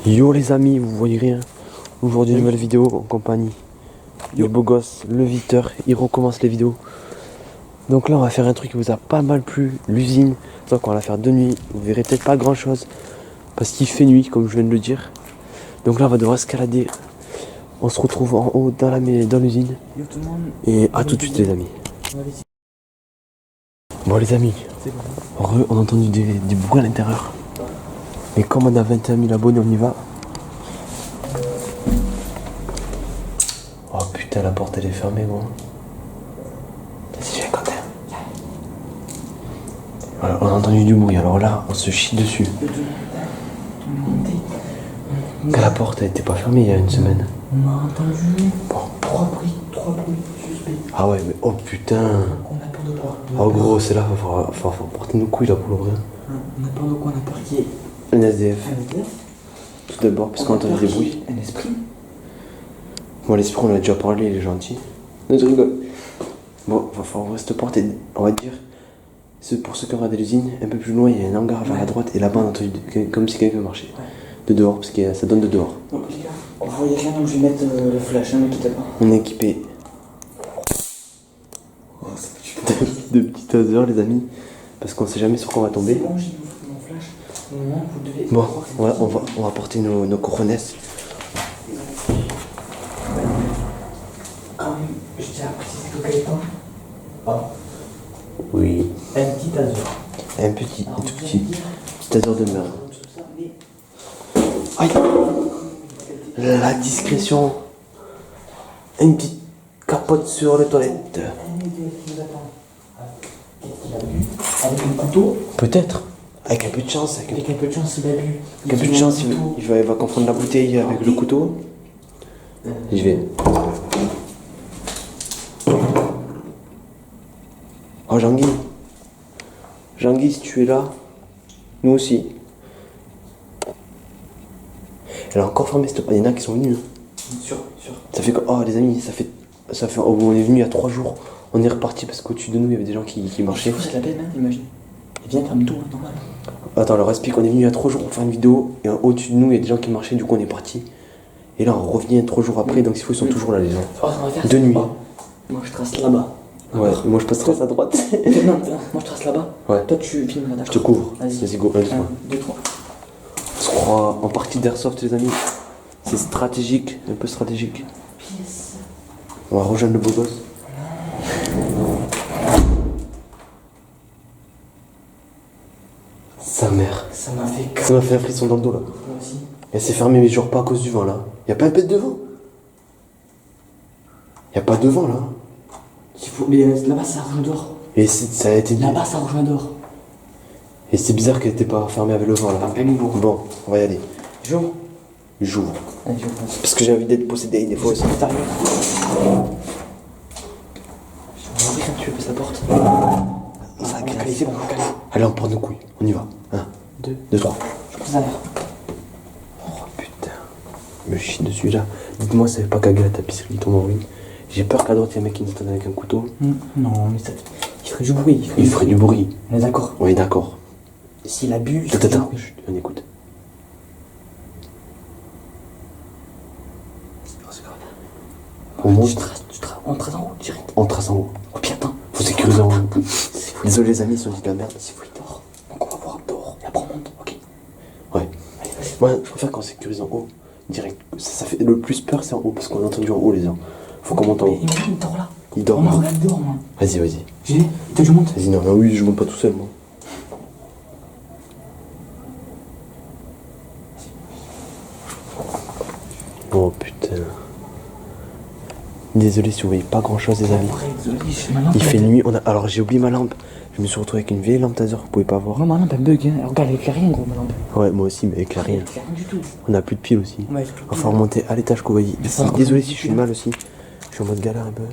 Yo les amis, vous voyez rien. Aujourd'hui une nouvelle vidéo en compagnie du beau gosse, le Victor. Il recommence les vidéos. Donc là on va faire un truc qui vous a pas mal plu, l'usine. Donc on va la faire de nuit, vous verrez peut-être pas grand chose. Parce qu'il fait nuit comme je viens de le dire. Donc là on va devoir escalader. On se retrouve en haut dans l'usine. Et à tout de suite les amis. Bon les amis, on a entendu des bruits à l'intérieur. Et comme on a 21 000 abonnés, on y va. Oh putain, la porte elle est fermée, gros. Vas-y, viens, Quentin. Voilà, on a entendu du bruit, alors là, on se chie dessus. Que la porte elle était pas fermée il y a une semaine. On a entendu Bon. trois bruits suspects. Ah ouais, mais oh putain. On a peur de quoi? Oh gros, c'est là, faut porter nos couilles là pour l'ouvrir. On a peur de quoi? On a peur qu'il y ait Un SDF. un SDF. Tout d'abord, parce qu'on a entendu des bruits. Un esprit. Bon, l'esprit, on a déjà parlé, il est gentil. Non, je rigole. Bon, va falloir ouvrir cette porte et on va dire. Pour ceux qui ont regardé l'usine, un peu plus loin, il y a un hangar vers la droite et là-bas, on a entendu comme si quelqu'un marchait. Ouais. De dehors, parce que ça donne de dehors. Donc les gars, on voyait rien, donc je vais mettre le flash, ne quittez pas. On est équipé Oh, ça fait super. de petits tasers, les amis, parce qu'on sait jamais sur quoi on va tomber. C'est bon, j'ai ouvert mon flash. Au moment où vous devez. Bon, on va porter nos corones. Quand même, je tiens à préciser que quelqu'un. Oh, Oui, un petit taser. un tout petit taser de merde. Mais Aïe. La discrétion. Une petite capote sur les toilettes. un SDF qui nous attend. Qu'est-ce qu'il a bu? Avec un couteau. Peut-être. Avec un peu de chance. Avec un peu de chance, il a bu. Avec un peu de chance, il va confondre la bouteille avec le couteau. J'y vais. Oh Jean-Guy. Jean-Guy, si tu es là, nous aussi. Elle a encore fermé cette porte. Il y en a qui sont venus. Sûr. Ça fait que. Oh les amis, ça fait. Oh, on est venu il y a 3 jours. On est reparti parce qu'au-dessus de nous, il y avait des gens qui marchaient. C'est la peine, hein, imagine. Et viens, ferme tout, hein, normal. Attends, alors explique, on est venu il y a 3 jours pour faire une vidéo. Et au-dessus de nous, il y a des gens qui marchaient, du coup on est parti. Et là, on revient 3 jours après, donc s'il faut, ils sont toujours là, les gens. Oh, on va faire De ça. nuit. Oh, moi, je trace là-bas. Ouais, et moi je passerai à droite. Non, moi, je trace là-bas. Ouais. Toi, tu filmes là, Je te couvre. Vas-y, go, 1, 2, 3. 1, 2, 3. On se croit en partie d'airsoft, les amis. C'est stratégique, un peu stratégique. Pièce. On va rejoindre le beau gosse. Sa mère. Ça m'a fait Ça m'a fait un frisson dans le dos là. Moi aussi. Elle s'est fermée, mais genre pas à cause du vent là. Y'a pas un peu de vent. Y'a pas de vent là. Mais là-bas, ça rejoint dehors. Et ça a été dit. Là-bas, ça rejoint dehors. Et c'est bizarre qu'elle était pas fermée avec le vent là. Bon, on va y aller. J'ouvre. J'ouvre. Allez, j'ouvre. Parce que j'ai envie d'être possédé des fois aussi. Je vais ouvrir quand tu veux passer la porte. Ça a Allez, calé. c'est bon, calme. Allez, on prend nos couilles. On y va. 1, 2, 2, 3. je prends ça là. Oh putain. Je me chie dessus là. Dites-moi, ça fait pas caguer la tapisserie, il tombe en ruine. J'ai peur qu'à droite, il y a un mec qui nous attend avec un couteau. Non, mais ça. Il ferait du bruit. Il ferait du bruit. On est d'accord. Oui, d'accord. S'il a bu, il Attends, ferait du attends. bruit. Chut, on écoute. On monte. On trace en haut, direct. On trace en haut. Oh, puis attends. Faut sécuriser en haut. Désolé les amis, ils sont dit de la merde. C'est fou, il dort. Donc on va voir dehors. Et après on monte, ok. Ouais. Allez, vas-y. Moi, je préfère qu'on sécurise en haut. Direct. Ça fait le plus peur, c'est en haut. Parce qu'on a entendu en haut les gens. Faut qu'on monte en Mais haut. imagine, il dort là. Il dort. On me regarde dehors, moi. Vas-y, vas-y. J'ai dit, toi je monte. Vas-y, non, oui, je monte pas tout seul, moi. Oh putain. Désolé si vous voyez pas grand chose, les amis. Après, désolé, j'ai ma lampe. Il fait nuit. Alors j'ai oublié ma lampe. Je me suis retrouvé avec une vieille lampe taser, vous pouvez pas voir. Non, ma lampe elle bug, hein. Regarde, elle éclaire rien, gros, ma lampe. Ouais, moi aussi, mais avec la rien. Elle éclaire rien du tout. On a plus de piles aussi. Ouais, On va falloir remonter à l'étage qu'on voyait. Désolé si je suis mal aussi. Je suis en mode galère un peu.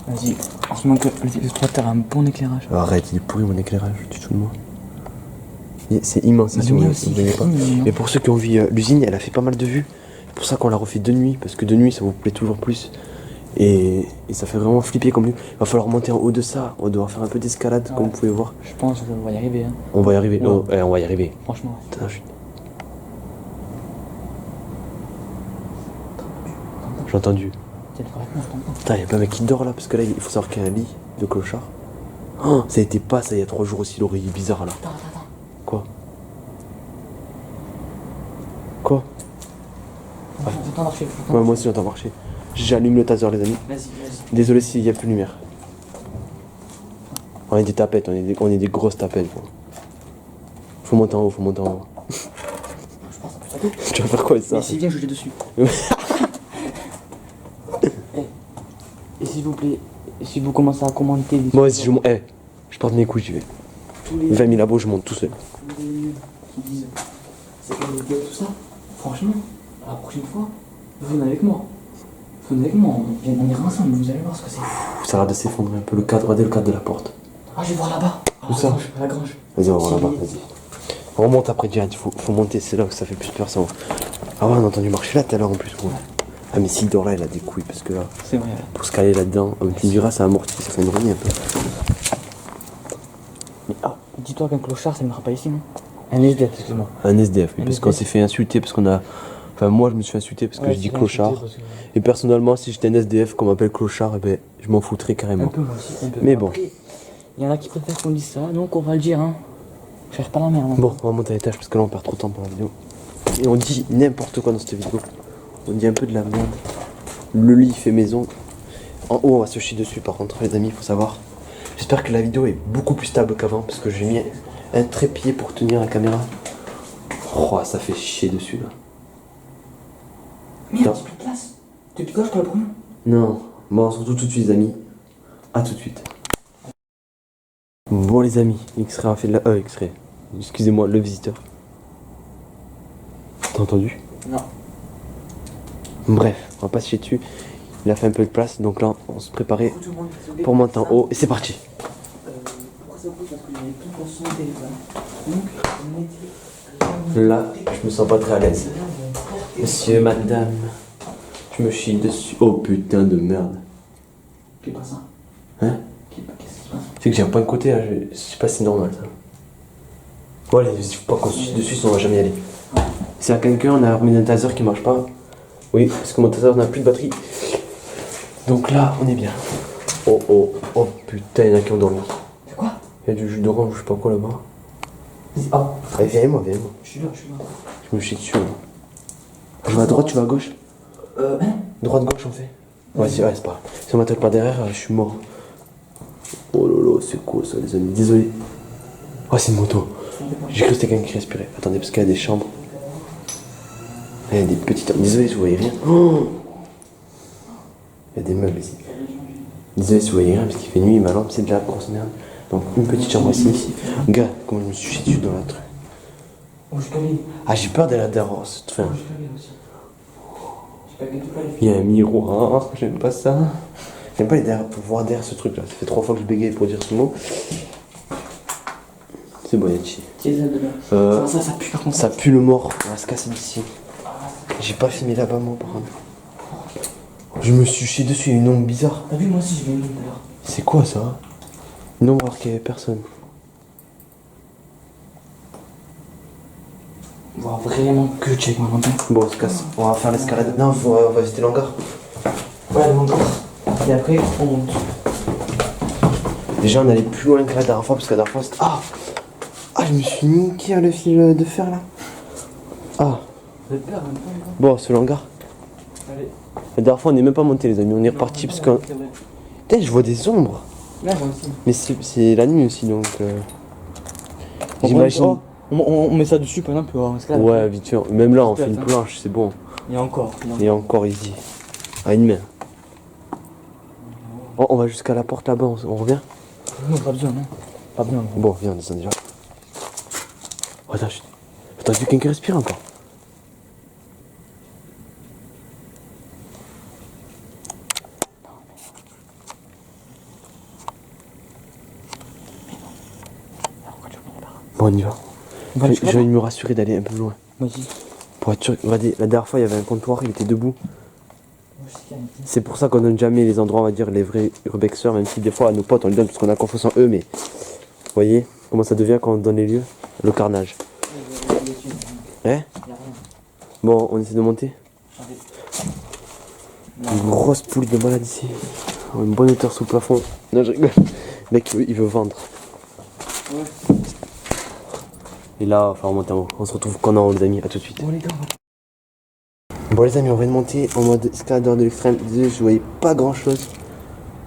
Vas-y, en ce moment que l'exploiteur a un bon éclairage. Arrête, il est pourri mon éclairage, tu te fous de moi. C'est immense ici, Le mien vous aussi, voyez pas. Mais pour ceux qui ont vu l'usine, elle a fait pas mal de vues. C'est pour ça qu'on l'a refait de nuit, parce que de nuit ça vous plaît toujours plus. Et ça fait vraiment flipper comme lui. Il va falloir monter en haut de ça. On va devoir faire un peu d'escalade, comme vous pouvez voir. Je pense qu'on va y arriver, hein. On va y arriver. Ouais. Oh, on va y arriver. Franchement. Putain, J'ai entendu. T'es d'accord avec moi, je t'entends. Putain, y'a pas un mec qui dort là, parce que là, il faut savoir qu'il y a un lit de clochard. Oh, ça a été pas ça il y a 3 jours aussi, l'oreiller bizarre là. Attends. Quoi? Quoi? J'entends marcher. Ouais, moi aussi j'entends marcher. J'allume le taser, les amis. Vas-y. Désolé s'il y a plus de lumière. On est des tapettes, on est des grosses tapettes. Quoi. Faut monter en haut. Je pense Tu vas faire quoi avec ça? Mais c'est bien, je l'ai dessus. Et s'il vous plaît, si vous commencez à commenter... Moi aussi je monte. Je porte mes couilles, j'y vais. Tous les 20 000 abos, je monte tout seul. qui disent c'est pas vidéo tout ça, franchement, la prochaine fois, venez avec moi. On ira ensemble, vous allez voir ce que c'est. Ça a l'air de s'effondrer un peu le cadre, regardez le cadre de la porte. Ah, je vais voir là-bas. Où ça? La grange. Vas-y, on va voir Si, là-bas, oui. vas-y. On remonte après direct, faut monter, c'est là que ça fait plus peur ça. Ah ouais, on a entendu marcher là tout à l'heure en plus. Gros. Ah mais s'il dort là, il a des couilles parce que là, C'est vrai. pour se caler là-dedans, tu me diras, ça amortit, ça fait une remise un peu. Mais dis-toi qu'un clochard, ça ne viendra pas ici, non? Un SDF, excuse-moi. Un SDF, oui, Un parce qu'on SDF. s'est fait insulter, parce qu'on a... Enfin moi je me suis fait insulter parce que Ouais, je dis c'est clochard. insulté parce que- Et personnellement si j'étais un SDF qu'on m'appelle clochard, eh ben, je m'en foutrais Un carrément. peu, moi aussi. Un peu. Mais bon. Après, il y en a qui préfèrent qu'on dise ça, donc on va le dire, hein. Faire pas la merde. Hein. Bon, on va monter à l'étage parce que là on perd trop de temps pour la vidéo. Et on dit n'importe quoi dans cette vidéo. On dit un peu de la merde. Le lit fait maison. En haut on va se chier dessus par contre les amis, il faut savoir. J'espère que la vidéo est beaucoup plus stable qu'avant parce que j'ai mis un trépied pour tenir la caméra. Oh ça fait chier dessus là. Merde, Non. j'ai plus de place. Depuis quand je te le prends? Non, bon on se retrouve tout de suite les amis. A tout de suite. Bon les amis, X-Ray a fait de la... X-Ray. Excusez-moi, le visiteur. T'as entendu? Non. Bref, on va pas se chier dessus. Il a fait un peu de place, donc là on se préparait pour monter en haut et c'est parti. Pourquoi ça bouge? Parce que j'avais tout pour son téléphone. Donc, on était... Là, je me sens pas très à l'aise. Monsieur, madame, tu me chies dessus. Oh putain de merde. Qu'est-ce pas ça? Hein? Qu'est-ce qui se passe? C'est que j'ai un point de côté là, je sais pas si c'est normal ça. Bon allez, il faut pas qu'on se chie dessus sinon on va jamais y aller. C'est à quelqu'un, on a remis un taser qui marche pas. Oui, parce que mon taser n'a plus de batterie. Donc là, on est bien. Oh putain, il y en a qui ont dormi. C'est quoi? Il y a du jus d'orange, je sais pas quoi là-bas. Vas-y, oh, Allez, viens moi. je suis là. Je me chie dessus là. Je vais à droite, tu vas à gauche? Hein? Droite-gauche on fait. Vas-y, ouais, c'est pas grave. Si on m'attaque par derrière, je suis mort. Oh lolo, c'est quoi ça les amis? Désolé. Oh, c'est une moto. J'ai cru que c'était quelqu'un qui respirait. Attendez, parce qu'il y a des chambres. Il y a des petites... Désolé si vous voyez rien. Oh, il y a des meubles ici. Désolé si vous voyez rien, parce qu'il fait nuit, ma lampe c'est de la grosse merde. Donc une petite chambre ici. Regarde comment je me suis chié dessus dans la truc. Oh, je calme. Ah, j'ai peur d'aller derrière cette fin. Je calme aussi. Je calme tout là. Il y a un miroir, j'aime pas ça. J'aime pas les derrière, voir derrière ce truc là. Ça fait 3 fois que je bégaye pour dire ce mot. C'est bon, Yachi. Tiens, ça de là. Ça pue par contre. Ça pue le mort. On va se casser d'ici. J'ai pas filmé là-bas moi par contre. Je me suis chié dessus, il y a une ombre bizarre. T'as vu, moi aussi, je viens de tout à l'heure. C'est quoi ça? Une ombre alors qu'il y avait personne. On voit vraiment que check maintenant. Bon, on se casse. On va faire l'escalade. Non, on va visiter l'hangar. Ouais, donc encore. Et après, on monte. Déjà, on allait plus loin que la dernière fois parce que la dernière fois c'était. Ah, je me suis niqué le fil de fer là. Ah, Vous avez peur, hein? bon, c'est l'hangar. Allez. La dernière fois, on n'est même pas monté, les amis. On est reparti parce que. Putain, je vois des ombres. Là, moi aussi. Mais c'est la nuit aussi donc. J'imagine. On met ça dessus, par exemple, on escalade. Ouais, vite fait. Même là, on fait une planche, c'est bon. Il y a encore. Et encore easy. À une main. Oh, on va jusqu'à la porte là-bas, on revient? Non, pas besoin, non. Pas besoin. Bon, viens, on descend déjà. Oh, attends, t'as vu quelqu'un respire encore? Bon, on y va. Je vais me rassurer d'aller un peu loin. Vas-y. Pour être sûr, regardez, la dernière fois il y avait un comptoir, il était debout. C'est pour ça qu'on donne jamais les endroits, on va dire, les vrais urbexeurs, même si des fois à nos potes on les donne parce qu'on a confiance en eux, mais vous voyez comment ça devient quand on donne les lieux? Le carnage. Hein? Bon, on essaie de monter. Une grosse poulie de malade ici. Une bonne hauteur sous le plafond. Non, je rigole. Le mec, il veut vendre. Ouais. Et là, enfin, on monte en haut. On se retrouve quand on est en haut, les amis. À tout de suite. Bon, les gars, Bon, les amis, on vient de monter en mode escaladeur de l'extrême. Désolé, je voyais pas grand chose.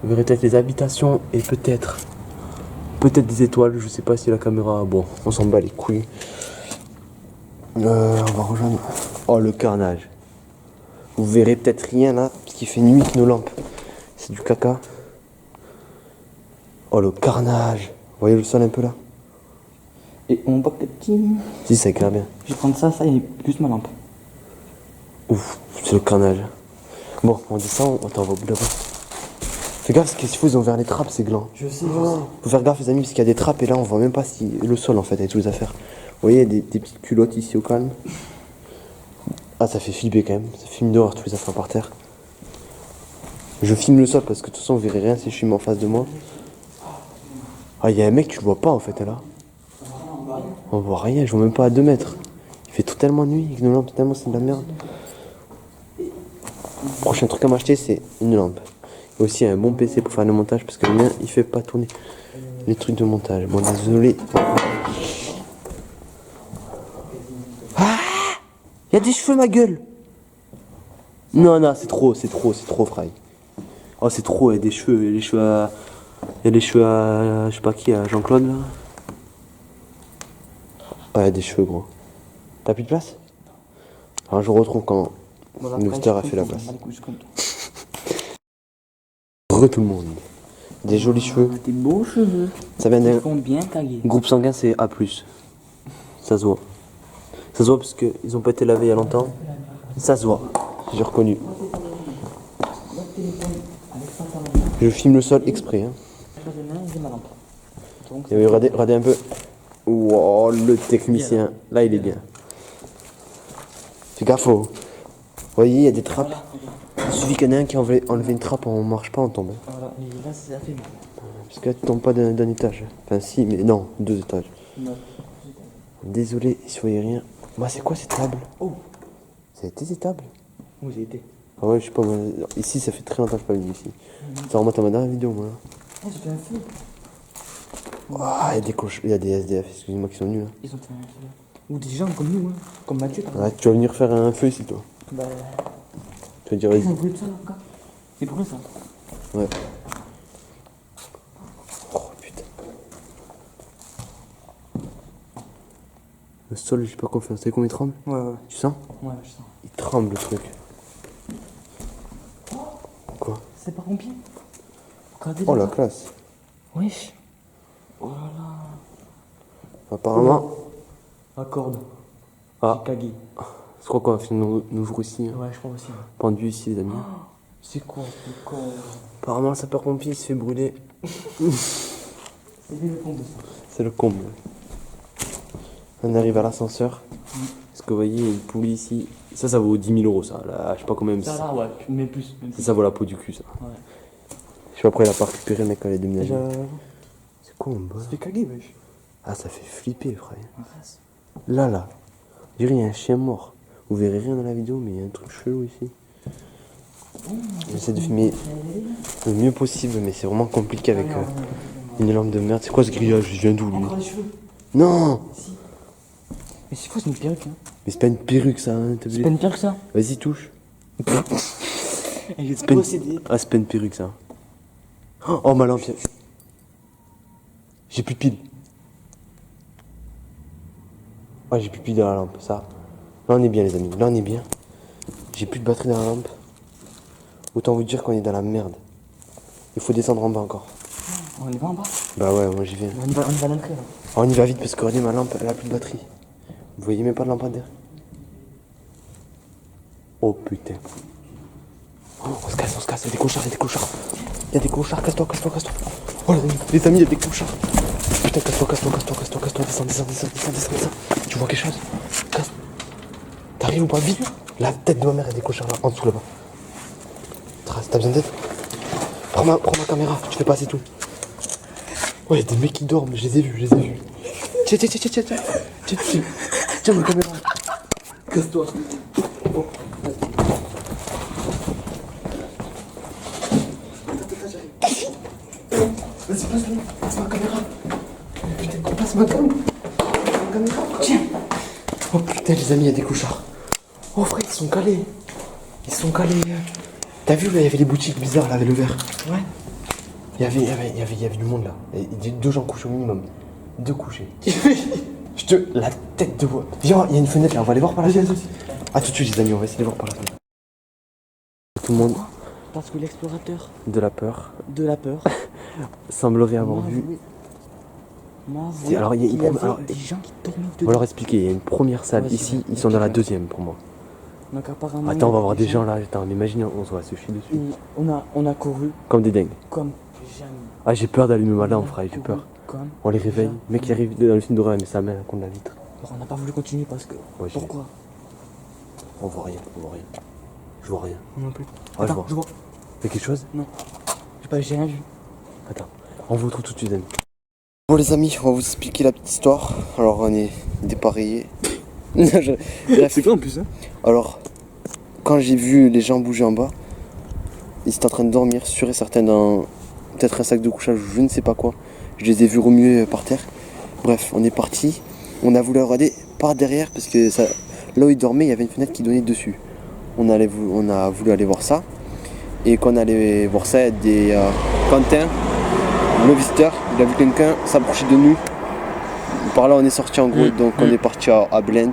Vous verrez peut-être les habitations et peut-être des étoiles. Je sais pas si la caméra. Bon, on s'en bat les couilles. On va rejoindre. Oh, le carnage. Vous verrez peut-être rien là, parce qu'il fait nuit avec nos lampes. C'est du caca. Oh, le carnage. Vous voyez le sol un peu là? et on voit que petit. Si, ça éclaire bien. Je vais prendre ça et plus ma lampe. Ouf, c'est le carnage. Bon, on descend, on t'envoie au bout là-bas. Fais gaffe, parce que s'il faut, ils ont ouvert les trappes, c'est gland. Je sais, Faut faire gaffe, les amis, parce qu'il y a des trappes et là, on voit même pas si le sol en fait, avec toutes les affaires. Vous voyez, il y a des petites culottes ici au calme. Ah, ça fait flipper quand même. Ça filme dehors, toutes les affaires par terre. Je filme le sol parce que de toute façon, vous verrez rien si je filme en face de moi. Ah, il y a un mec, tu le vois pas en fait, là. On voit rien, je vois même pas à 2 mètres. Il fait tellement nuit avec nos lampes, tellement c'est de la merde. Prochain truc à m'acheter, c'est une lampe. Et aussi un bon PC pour faire le montage parce que le mien, il fait pas tourner les trucs de montage. Bon, désolé. Ah, il y a des cheveux, ma gueule. Non, non, c'est trop, Fry. Oh, c'est trop, il y a des cheveux, il y a des cheveux à, je sais pas qui, à Jean-Claude, là. Ah, il y a des cheveux, gros. T'as plus de place? Alors, je retrouve quand Mister a fait la place. Re tout le monde. Des jolis cheveux. Des beaux cheveux. Ça vient d'un Ils font bien taguer. groupe sanguin, c'est A+. Ça se voit. Ça se voit parce qu'ils ont pas été lavés il y a longtemps. Ça se voit. J'ai reconnu. Je filme le sol exprès. Hein. Et oui, regardez un peu. Wow, le technicien. Là, il est bien. Fais gaffe. Vous voyez, il y a des trappes. Il suffit qu'il y en ait un qui a enlevé une trappe, on marche pas, on tombe. Voilà, et là, ça fait mal. Parce que là, tu tombes pas d'un étage. Enfin, si, mais non, 2 étages. Non. Désolé, si vous voyez rien. Bah, c'est quoi cette table? Oh, Ça a été ces tables? où j'ai été? Ah ouais, je sais pas, moi, ici, ça fait très longtemps que je suis pas venu ici. Ça remonte à ma dernière vidéo, moi. Oh, j'ai fait un feu. Ah, il y a des SDF, excusez-moi, qui sont venus là. Ils ont fait un feu. Ou des gens comme nous, hein. Comme Mathieu, par exemple. Ah, tu vas venir faire un feu ici, toi. Bah. Tu vas dire, Ils vas-y. ont brûlé ça, là, encore. C'est pour ça. Ouais. Oh putain. Le sol, j'ai pas confiance. T'as vu comment il tremble? Ouais. Tu sens? Ouais, je sens. Il tremble le truc. Quoi? C'est pas pompier. Regardez Oh là. la classe. Wesh. Oh là là. Apparemment. La corde. Ah, J'ai cagué. je crois qu'on va finir nos jours ici. Hein. Ouais, je crois aussi. Ouais. Pendu ici, les amis. C'est quoi ce con? Apparemment, le sapeur-pompier il se fait brûler. C'est bien le con de ça. C'est le comble. On arrive à l'ascenseur. Est-ce que vous voyez, il y a une poulie ici. Ça vaut 10 000 €, ça. Là, je sais pas combien. Ça là, ouais, mais plus. Ça vaut la peau du cul, ça. Ouais. Je sais pas pourquoi il a pas récupéré le mec quand il est déménagé. Je... C'est quoi, mon boss? Ça fait caguer, wesh. Ah, ça fait flipper, frère. En face. Là. Je dirais, il y a un chien mort. Vous verrez rien dans la vidéo, mais il y a un truc chelou ici. J'essaie de filmer le mieux possible, mais c'est vraiment compliqué avec une lampe de merde. C'est quoi ce grillage? Je viens d'où, lui? Encore les cheveux. Non! Si. Mais c'est quoi, c'est une perruque, hein? Mais c'est pas une perruque, ça, hein, t'as vu? C'est pas une perruque, ça? Vas-y, touche. Et j'ai C'est pas une- possédé. Ah, c'est pas une perruque, ça. Oh, ma lampe. J'ai plus de pile. Ah, j'ai plus de pile dans la lampe, ça. Là, on est bien, les amis. Là, on est bien. J'ai plus de batterie dans la lampe. Autant vous dire qu'on est dans la merde. Il faut descendre en bas encore. On y va en bas? Bah ouais, moi j'y vais. On y va à l'entrée, là. Ah, on y va vite parce que regardez, ma lampe, elle a plus de batterie. Vous voyez même pas de lampadaire. Oh putain. Oh, on se casse, il y a des clochards, Il y a des clochards, casse-toi. Oh les amis, il y a des clochards. Putain, casse-toi, descends. Tu vois quelque chose? Casse. T'arrives ou pas vite? La tête de ma mère, il y a des clochards là, en dessous là-bas. T'as besoin d'aide? Prends ma caméra, tu fais passer tout. Ouais, il y a des mecs qui dorment, je les ai vus. Tiens ma caméra. Casse-toi. passe ma caméra. Putain, qu'on passe ma caméra. Tiens. Oh putain, les amis, il y a des clochards. Oh frère, ils sont calés. Ils sont calés. T'as vu là, il y avait les boutiques bizarres là avec le verre. Ouais. Il y avait du monde là. Il y a 2 gens couchés au minimum. 2 couchés. La tête de voix. Viens, il y a une fenêtre là, on va aller voir par la fenêtre. A tout de suite les amis, on va essayer de voir par la fenêtre. Tout le monde Parce que l'explorateur de la peur de la peur semblerait avoir m'a vu. avoué- m'a C'est- avoué alors, il y a une qu'il y avait première- alors, des gens qui dormaient On va leur expliquer, il y a une première salle Vas-y, ici, vas-y. ils sont dans la deuxième pour moi. Donc apparemment. Attends, on va voir les des gens là, attends, mais imagine, on se va se chier dessus. On a couru Comme des dingues. comme jamais. Ah, j'ai peur d'allumer ma On lampe, a frère, j'ai couru peur. Comme. On les réveille. jamais. Le mec, il arrive dans le film d'horreur, mais sa main contre la vitre. Alors, on n'a pas voulu continuer parce que. Ouais, j'ai- Pourquoi? On voit rien, on voit rien. Je vois rien. Moi non plus. Ah, Attends, je vois. Y'a quelque chose? J'ai rien vu. Attends, on vous retrouve tout de suite, amis. Bon, les amis, on va vous expliquer la petite histoire. Alors, on est dépareillés. Bref, C'est quoi en plus, hein? alors, quand j'ai vu les gens bouger en bas, ils étaient en train de dormir, sûr et certain, dans peut-être un sac de couchage, je ne sais pas quoi. Je les ai vus remuer par terre. Bref, on est parti. On a voulu regarder par derrière parce que ça, là où ils dormaient, il y avait une fenêtre qui donnait dessus. On a voulu aller voir ça. Et quand on allait voir ça, il y a Quentin, le visiteur, il a vu quelqu'un s'approcher de nous. Par là, on est sorti en gros, donc on est parti à Blend.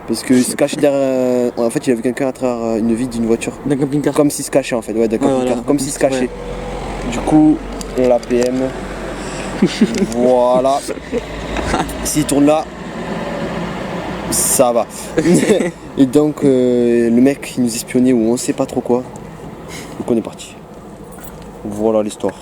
Parce qu'il se cachait derrière. En fait, il a vu quelqu'un à travers une vitre d'une voiture. D'un camping-car. Comme s'il se cachait en fait, ouais, d'un camping-car, voilà. comme s'il se cachait. Ouais. Du coup, la PM. Voilà. S'il tourne là, ça va. Et donc, le mec, il nous espionnait ou on sait pas trop quoi. Donc, on est parti. Voilà l'histoire.